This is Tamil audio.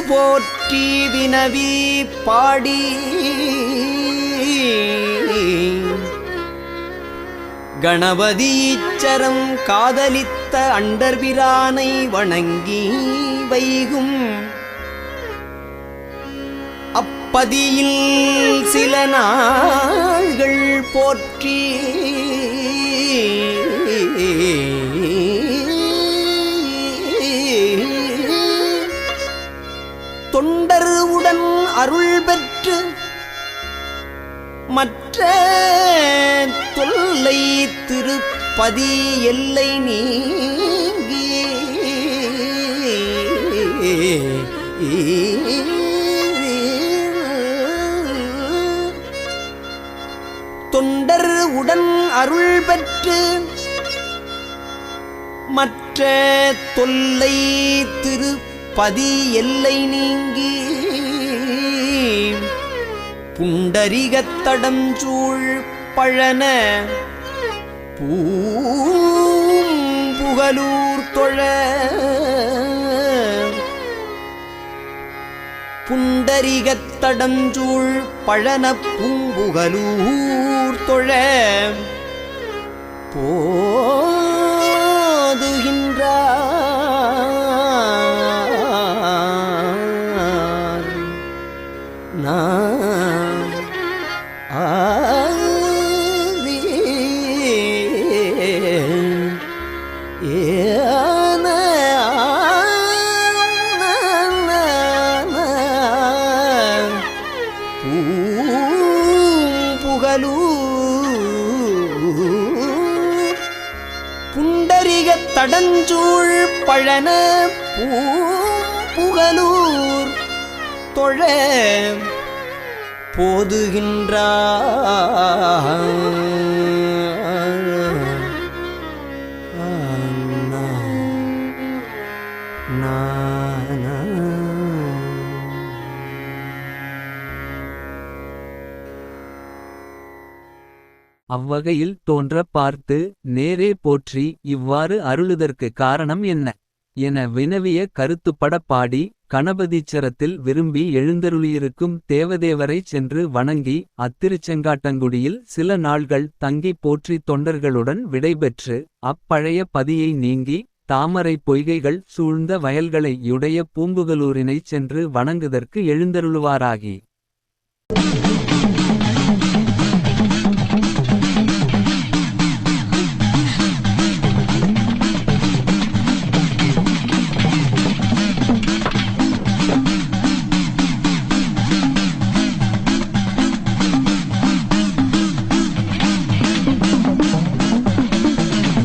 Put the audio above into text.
போற்றி வினவி பாடி கணபதி ஈச்சரம் காதலித்த அண்டர்பிரானை வணங்கி வைகும் அப்பதியில் சில நாள்கள் போற்றி தொண்டருடன் அருள் பெற்று மற்ற தொல்லை திருப்பதி எல்லை நீங்கி தொண்டர் உடன் அருள் பெற்று மற்ற தொல்லை திருப்பதி எல்லை நீங்கி புண்டரிகத்தடஞ்சூழ் பழன பூம்புகலூர் தொழ புண்டரிகத்தடஞ்சூழ் பழன பூம்புகலூர் தொழ போதுகின்றார் புண்டரிகத் தடஞ்சூழ் பழன பூம்புகலூர் தொழ போதுகின்றார் அவ்வகையில் தோன்ற பார்த்து நேரே போற்றி இவ்வாறு அருளுதற்கு காரணம் என்ன என வினவிய கருத்துப்பட பாடி கணபதீச்சரத்தில் விரும்பி எழுந்தருளியிருக்கும் தேவதேவரைச் சென்று வணங்கி அத்திருச்செங்காட்டங்குடியில் சில நாள்கள் தங்கி போற்றி தொண்டர்களுடன் விடைபெற்று அப்பழைய பதியை நீங்கி தாமரை பொய்கைகள் சூழ்ந்த வயல்களை யுடைய பூம்புகலூரினைச் சென்று வணங்குதற்கு எழுந்தருளுவாராகி